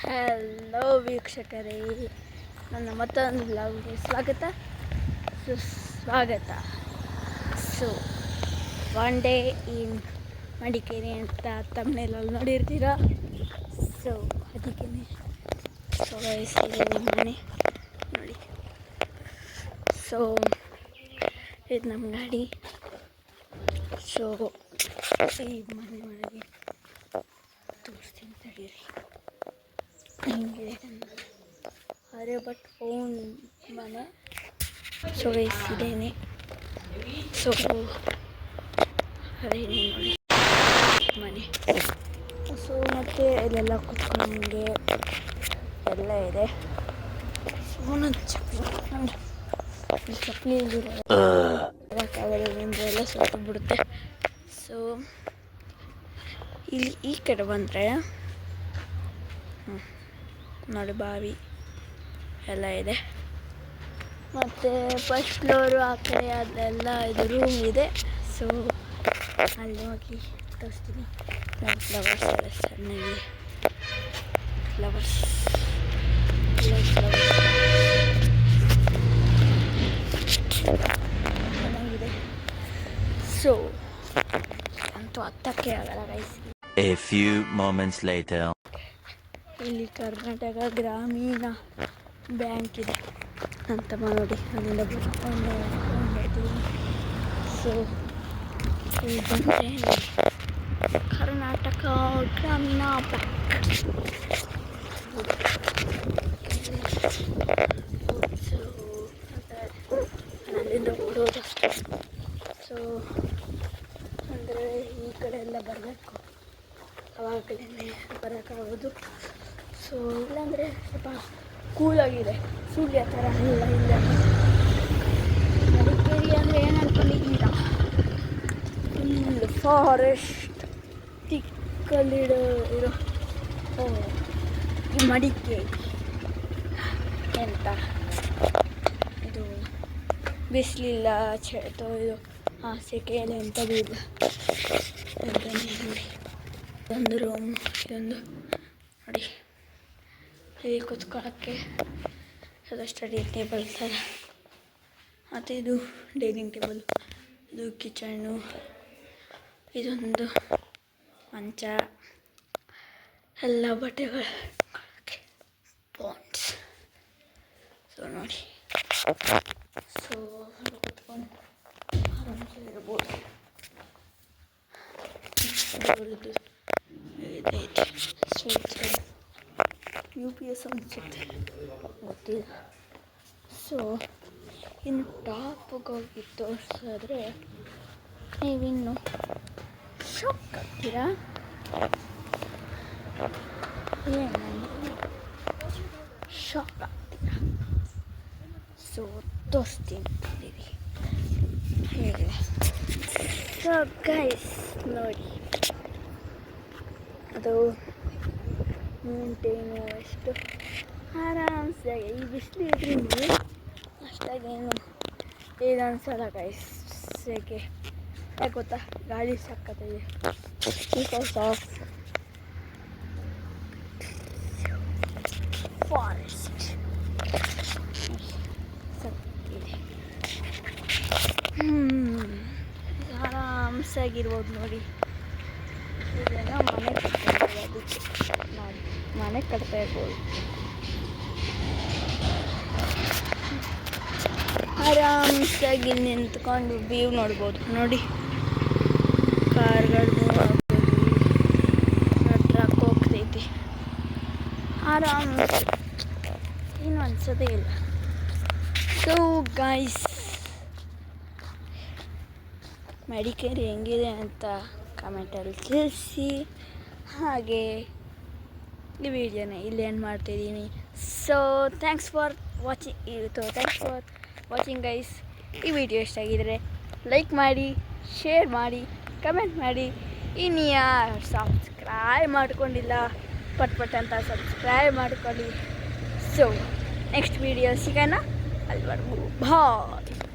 Hello ವೀಕ್ಷಕರೇ, ನನ್ನ ಮತ್ತೊಂದು ಬ್ಲಾಗ್ಗೆ ಸ್ವಾಗತ ಸುಸ್ವಾಗತ. So one day in Madikeri ಅಂತ ತಮ್ಮನೇಲಲ್ಲಿ ನೋಡಿರ್ತೀರ. ಸೊ ಅದಕ್ಕೆ ನಮ್ಮ ಮನೆ ನೋಡಿ. ಸೊ ಇದು ನಮ್ಮ ಗಾಡಿ. ಸೊ ಈ ಮನೆ ಒಳಗೆ ತೋರಿಸ್ತೀನಿ ತಡೀರಿ. ಹಿಂಗಿದೆ ಅರೆ ಬಟ್ ಓನ್ ಮನೆ. ಸೊ ಇದೇನೆ. ಸೊ ಅದೇ ನೋಡಿ ಮನೆ. ಸೊ ಮತ್ತು ಇಲ್ಲೆಲ್ಲ ಕುತ್ಕೊಂಡೆ ಎಲ್ಲ ಇದೆ. ಸೊ ನನ್ನ ಚಪ್ಪಲಿ ಇಲ್ದಿರೋಕ್ಕಾಗಲ್ಲ, ಎಲ್ಲ ಸ್ವಲ್ಪ ಬಿಡುತ್ತೆ. ಸೊ ಇಲ್ಲಿ ಈ ಕಡೆ ಬಂದರೆ ನೋಡಿ ಬಾವಿ ಎಲ್ಲ ಇದೆ. ಮತ್ತು ಫಸ್ಟ್ ಫ್ಲೋರು ಆ ಕಡೆ ಅದೆಲ್ಲ ಇದು ರೂಮ್ ಇದೆ. ಸೊ ಅಲ್ಲಿ ಹೋಗಿ ತೋರಿಸ್ತೀನಿ. ಫ್ಲವರ್ಸ್ ಎಲ್ಲ ಚೆನ್ನಾಗಿ ಫ್ಲವರ್ಸ್ ಚೆನ್ನಾಗಿದೆ. ಸೊ ಅಂತೂ ಹತ್ತಕ್ಕೆ ಆಗಲ್ಲ guys. A few moments later. ಇಲ್ಲಿ ಕರ್ನಾಟಕ ಗ್ರಾಮೀಣ ಬ್ಯಾಂಕ್ ಇದೆ ಅಂತ ನೋಡಿ, ಅಲ್ಲಿಂದ ಬರ್ಕೊಂಡು ಹೋಗ್ತೀನಿ. ಸೊ ಇಲ್ಲಿ ಬಂದರೆ ಕರ್ನಾಟಕ ಗ್ರಾಮೀಣ ಬ್ಯಾಂಕ್. ಸೊ ಅಲ್ಲಿಂದ ಓಡೋದಷ್ಟೇ. ಸೊ ಅಂದರೆ ಈ ಕಡೆ ಎಲ್ಲ ಬರಬೇಕು, ಅವಾಗಲೇ ಬರೋಕ್ಕಾಗೋದು. ಸೊ ಇಲ್ಲಾಂದರೆ ಸ್ವಲ್ಪ ಕೂಲಾಗಿದೆ, ಸೂರ್ಯ ಥರ ಎಲ್ಲ ಇಲ್ಲ. ಮಡಿಕೇರಿ ಅಂದರೆ ಏನು ಅನ್ಕೊಂಡಿದ್ದೀರಾ? ಫುಲ್ ಫಾರೆಸ್ಟ್ ತಿಕ್ಕಲ್ಲಿಡೋ ಇರೋ ಈ ಮಡಿಕೇರಿ ಎಂತ ಇದು ಬಿಸಿಲಿಲ್ಲ, ಇದು ಸೆಕೆಯಲ್ಲಿ ಎಂಥದ್ದು ಇಲ್ಲ ಅಂತಲೇ ನೋಡಿ. ಒಂದು ರೂಮ್, ಇದೊಂದು ನೋಡಿ, ಇಲ್ಲಿ ಕೂತ್ಕೊಳ್ಳೋಕ್ಕೆ ಅದು ಸ್ಟಡಿ ಟೇಬಲ್ ಥರ. ಮತ್ತು ಇದು ಡೈನಿಂಗ್ ಟೇಬಲ್, ಇದು ಕಿಚನ್ನು, ಇದೊಂದು ಮಂಚ, ಎಲ್ಲ ಬಟ್ಟೆಗಳು ಪಾಂಡ್ಸ್. ಸೊ ನೋಡಿ, ಸೊ ಕೂತ್ಕೊಂಡು ಆರಾಮ್ಸೆ ಇರ್ಬೋದು. ಇದೈತೆ ಸ್ವೀಟ್ಸ್ UPS ಅನಿಸುತ್ತೆ, ಗೊತ್ತಿಲ್ಲ. ಸೊ ಇನ್ನು ಟಾಪಿಗೆ ಹೋಗಿ ತೋರಿಸಿದ್ರೆ ನೀವಿನ್ನು ಶಾಕ್ ಆಗ್ತೀರಾ. ಏನು ಶಾಕ್ ಆಗ್ತೀರಾ? ಸೊ ತೋರಿಸ್ತೀನಿ ಹೇಗೆ. ಸೊ ಗೈಸ್ ನೋಡಿ, ಅದು ಮೌಂಟೇನು ಎಷ್ಟು ಆರಾಮ್ಸೆ. ಈ ಬಿಸಿಲು ಇದ್ರಿಂದ ಅಷ್ಟಾಗೇನು ಇದು ಅನ್ಸಲ್ಲ ಗೈಸ್. ಯಾಕೆ ಗೊತ್ತಾ, ಗಾಳಿ ಸಕ್ಕತ್ತಿದೆ ಬಿಕಾಸ್ ಆಫ್ ಫಾರೆಸ್ಟ್ ಸಕ್ಕಿದೆ. ಆರಾಮ್ಸಾಗಿರ್ಬೋದು ನೋಡಿ. ಇದನ್ನು ಮನೆ ಕಟ್ತಾರೆ, ಅದಕ್ಕೆ ನೋಡಿ ಮನೆ ಕಟ್ತಾ ಇರ್ಬೋದು. ಆರಾಮ್ಸಾಗಿ ನಿಂತ್ಕೊಂಡು ವ್ಯೂ ನೋಡ್ಬೋದು ನೋಡಿ. ಕಾರ್ಗಳು ಮೂವ್ ಆಗ್ಬೋದು, ಟ್ರಕ್ ಹೋಗ್ತೈತಿ ಆರಾಮ್, ಏನು ಅನ್ಸೋದೇ ಇಲ್ಲ. ಸೊ ಗೈಸ್, ಮಡಿಕೇರಿ ಹೆಂಗಿದೆ ಅಂತ ಕಮೆಂಟಲ್ಲಿ ತಿಳಿಸಿ. ಹಾಗೆ ಈ ವಿಡಿಯೋನ ಇಲ್ಲಿ ಏನು ಮಾಡ್ತಿದ್ದೀನಿ. So thanks for watching guys. ಈ ವಿಡಿಯೋ ಇಷ್ಟ ಆಗಿದರೆ ಲೈಕ್ ಮಾಡಿ, ಶೇರ್ ಮಾಡಿ, ಕಮೆಂಟ್ ಮಾಡಿ. ಇನ್ನು ಯಾರು ಸಬ್ಸ್ಕ್ರೈಬ್ ಮಾಡ್ಕೊಂಡಿಲ್ಲ ಪಟ್ ಅಂತ ಸಬ್ಸ್ಕ್ರೈಬ್ ಮಾಡ್ಕೊಳ್ಳಿ. ಸೊ ನೆಕ್ಸ್ಟ್ ವಿಡಿಯೋ ಸಿಗೋಣ, ಅಲ್ಲಿವರೆಗೂ ಬಾಯ್.